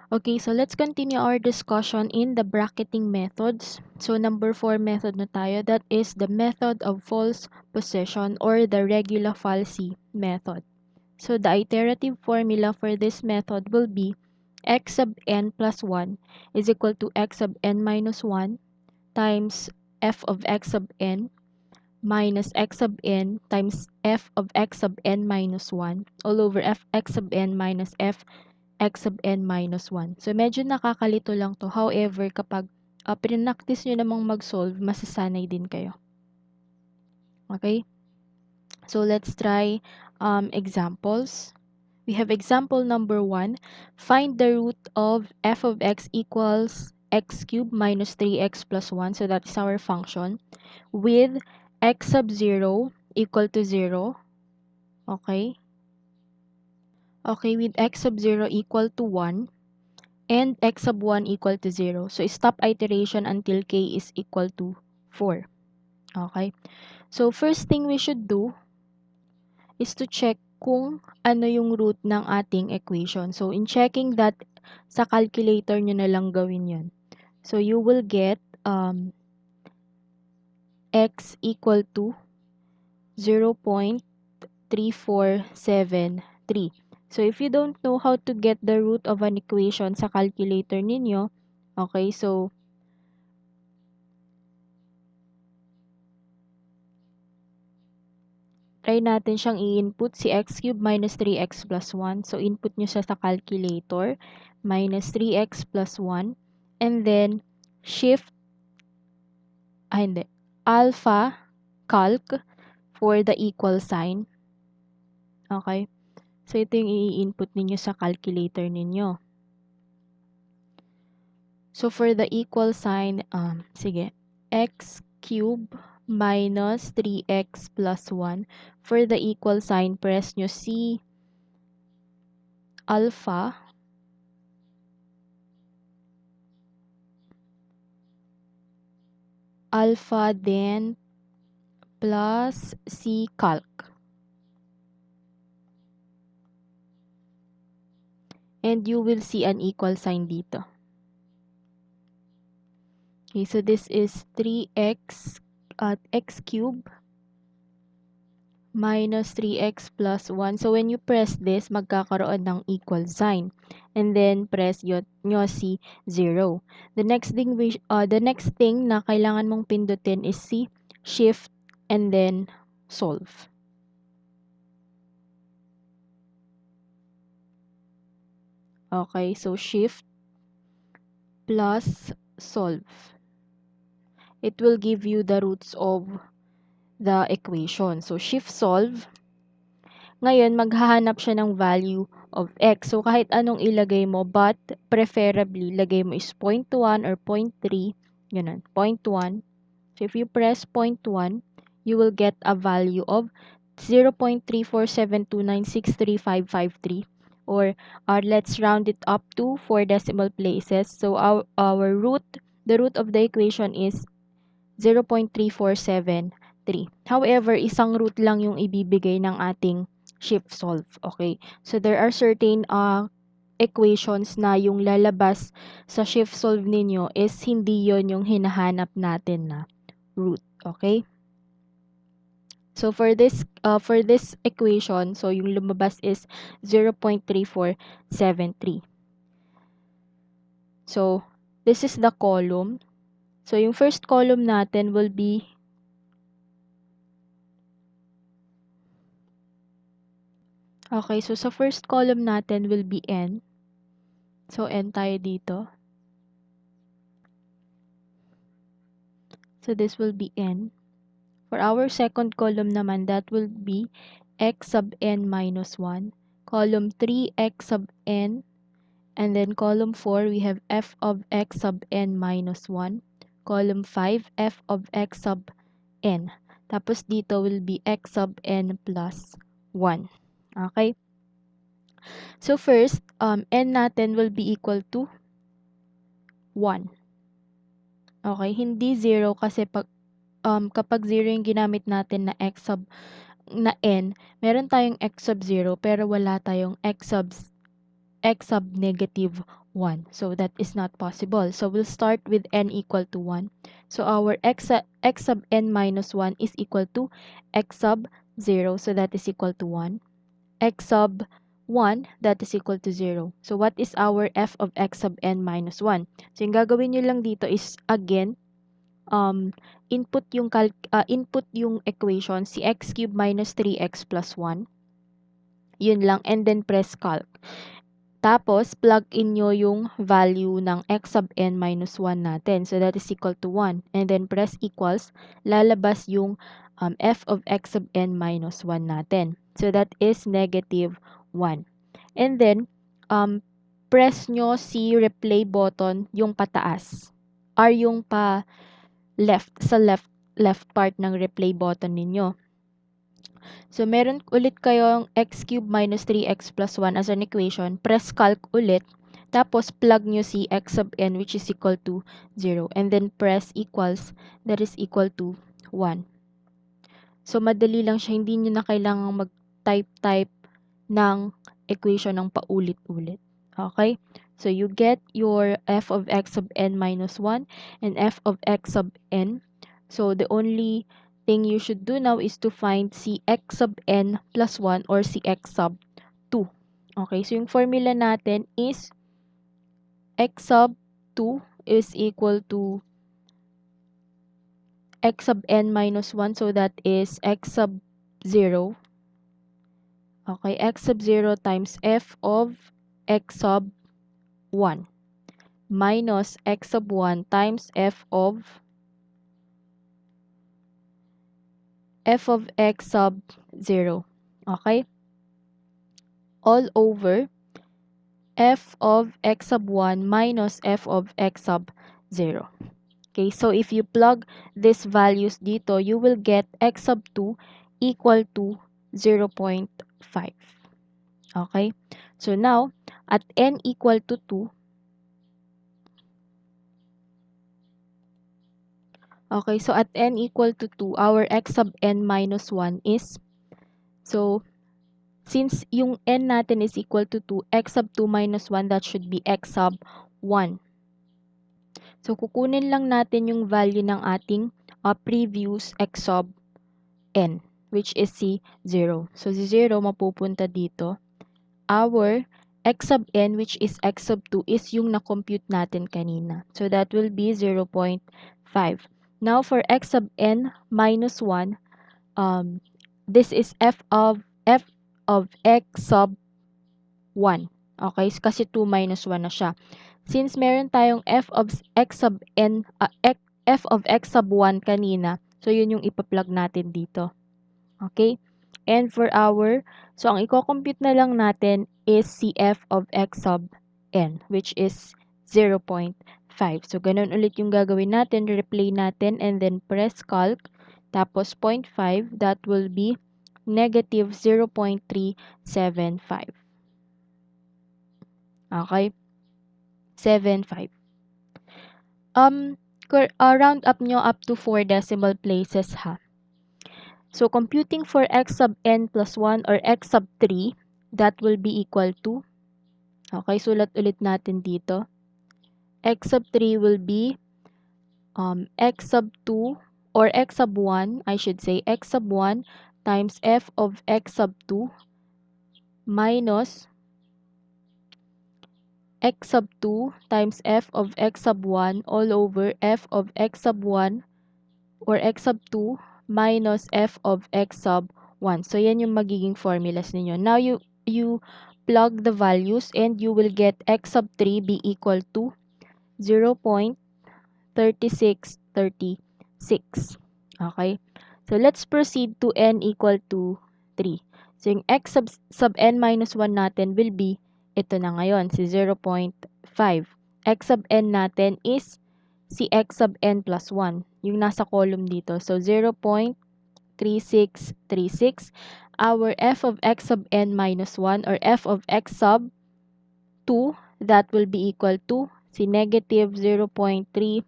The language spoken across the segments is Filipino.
Okay, so let's continue our discussion in the bracketing methods. So number 4 method na tayo, that is the method of false position or the regular falsi method. So the iterative formula for this method will be x sub n plus 1 is equal to x sub n minus 1 times f of x sub n minus x sub n times f of x sub n minus 1 all over f x sub n minus f x sub n minus 1. So, medyo nakakalito lang to. However, kapag pinractice nyo namang mag-solve, masasanay din kayo. Okay? So, let's try examples. We have example number 1. Find the root of f of x equals x cubed minus 3x plus 1. So, that is our function. With x sub 0 equal to 0. Okay? Okay, with x sub 0 equal to 1. And x sub 1 equal to 0. So, stop iteration until k is equal to 4. Okay? So, first thing we should do is to check kung ano yung root ng ating equation. So, in checking that, sa calculator nyo na lang gawin yun. So, you will get x equal to 0.3473. So, if you don't know how to get the root of an equation sa calculator ninyo, okay, so, try natin siyang i-input si x cubed minus 3x plus 1. So, input nyo siya sa calculator, minus 3x plus 1. And then, shift, alpha calc for the equal sign. Okay? So, ito yung i-input ninyo sa calculator ninyo. So, for the equal sign, sige, x cubed minus 3x plus 1. For the equal sign, press nyo si alpha then plus C calc. And you will see an equal sign dito. Okay, so this is 3x at x cubed minus 3x plus 1. So when you press this, magkakaroon ng equal sign. And then press nyo si 0. The next thing na kailangan mong pindutin is si shift and then solve. Okay, so shift plus solve. It will give you the roots of the equation. So, shift solve. Ngayon, maghahanap siya ng value of x. So, kahit anong ilagay mo, but preferably, lagay mo is 0.1 or 0.3. Ganun, 0.1. So, if you press 0.1, you will get a value of 0.34729635553. Or let's round it up to 4 decimal places. So, the root of the equation is 0.3473. However, isang root lang yung ibibigay ng ating shift solve. Okay? So, there are certain equations na yung lalabas sa shift solve ninyo is hindi yon yung hinahanap natin na root. Okay? So, for this equation, so yung lumabas is 0.3473. So, this is the column. So, yung first column natin will be okay, so sa first column natin will be n. So, n tayo dito. So, this will be n. For our second column naman, that will be x sub n minus 1. Column 3, x sub n. And then column 4, we have f of x sub n minus 1. Column 5, f of x sub n. Tapos dito will be x sub n plus 1. Okay? So first, n natin will be equal to 1. Okay? Hindi 0 kasi kapag 0 yung ginamit natin na x sub na n, meron tayong x sub 0 pero wala tayong x sub x sub negative 1. So that is not possible. So we'll start with n equal to 1. So our x sub n minus 1 is equal to x sub 0. So that is equal to 1. X sub 1, that is equal to 0. So what is our f of x sub n minus 1? So yung gagawin nyo lang dito is, again, input yung equation, si x cubed minus 3x plus 1. Yun lang, and then press calc. Tapos, plug in nyo yung value ng x sub n minus 1 natin. So, that is equal to 1. And then, press equals. Lalabas yung f of x sub n minus 1 natin. So, that is negative 1. And then, press nyo si replay button yung pataas. Or yung pa left, sa left part ng replay button ninyo. So, meron ulit kayong x cubed minus 3x plus 1 as an equation. Press calc ulit. Tapos, plug nyo si x sub n which is equal to 0. And then, press equals. That is equal to 1. So, madali lang siya. Hindi nyo na kailangang mag-type ng equation ng paulit-ulit. Okay? So, you get your f of x sub n minus 1 and f of x sub n. So, the only thing you should do now is to find si x sub n plus 1 or si x sub 2. Okay? So, yung formula natin is x sub 2 is equal to x sub n minus 1. So, that is x sub 0. Okay? X sub 0 times f of x sub 1 minus x sub 1 times f of x sub 0. Okay? All over f of x sub 1 minus f of x sub 0. Okay, so if you plug these values dito, you will get x sub 2 equal to 0.5. Okay? So now, at n equal to 2, okay, so at n equal to 2, our x sub n minus 1 is, so, since yung n natin is equal to 2, x sub 2 minus 1, that should be x sub 1. So, kukunin lang natin yung value ng ating previous x sub n, which is si 0. So, si 0 mapupunta dito. Our x sub n, which is x sub 2, is yung na-compute natin kanina. So, that will be 0.5. Now, for x sub n minus 1, this is f of x sub 1. Okay? Kasi 2 minus 1 na siya. Since meron tayong f of x sub n, f of x sub 1 kanina, so yun yung ipa-plug natin dito. Okay? And for so ang i-compute na lang natin is si f of x sub n, which is 0.5. So, ganun ulit yung gagawin natin. Replay natin and then press calc. Tapos, 0.5, that will be negative 0.375. Okay? 75. Round up nyo up to 4 decimal places, ha? So, computing for x sub n plus 1 or x sub 3, that will be equal to, okay, sulat ulit natin dito. X sub 3 will be x sub 2 or x sub 1, I should say, x sub 1 times f of x sub 2 minus x sub 2 times f of x sub 1 all over f of x sub 1 or x sub 2 minus f of x sub 1. So, yan yung magiging formulas ninyo. Now, you plug the values and you will get x sub 3 be equal to 0.3636. Okay? So, let's proceed to n equal to 3. So, yung x sub n minus 1 natin will be, ito na ngayon, si 0.5. X sub n natin is si x sub n plus 1. Yung nasa column dito. So, 0.3636. Our f of x sub n minus 1 or f of x sub 2, that will be equal to si negative 0.375.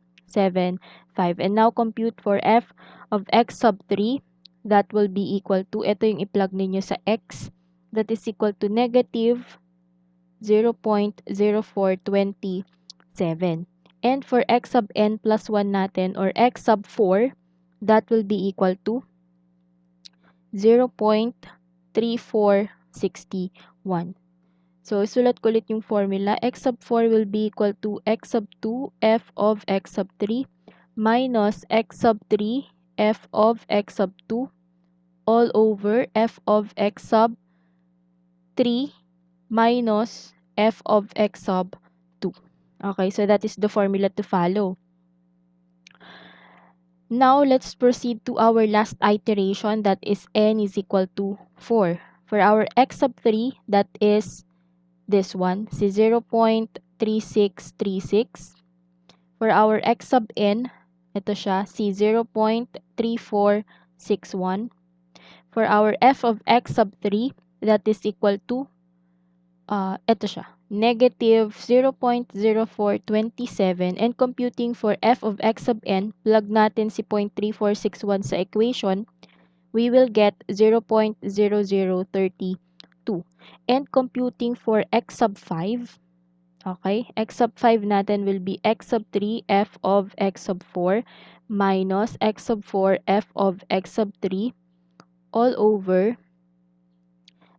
And now, compute for f of x sub 3, that will be equal to, ito yung i-plug ninyo sa x, that is equal to negative 0.0427. And for x sub n plus 1 natin or x sub 4, that will be equal to 0.3461. So, isulat ko ulit yung formula. X sub 4 will be equal to x sub 2 f of x sub 3 minus x sub 3 f of x sub 2 all over f of x sub 3 minus f of x sub 2. Okay, so that is the formula to follow. Now, let's proceed to our last iteration, that is n is equal to 4. For our x sub 3, that is this one, si 0.3636. For our x sub n, ito siya, si 0.3461. For our f of x sub 3, that is equal to, ito siya, negative 0.0427. And computing for f of x sub n, plug natin si 0.3461 sa equation, we will get 0.0032. And computing for x sub 5, okay, x sub 5 natin will be x sub 3 f of x sub 4 minus x sub 4 f of x sub 3 all over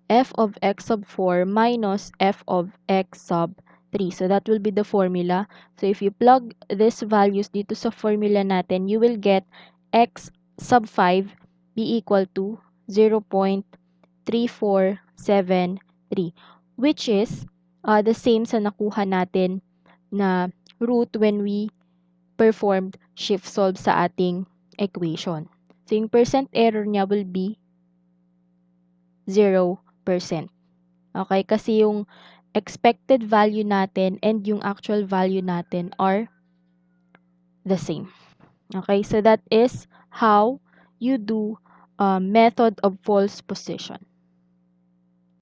f of x sub 4 minus f of x sub 3. So that will be the formula. So if you plug these values dito sa formula natin, you will get x sub 5 be equal to 0.3473, which is the same sa nakuha natin na root when we performed shift solve sa ating equation. So yung percent error niya will be 0%. Okay? Kasi yung expected value natin and yung actual value natin are the same. Okay? So that is how you do method of false position.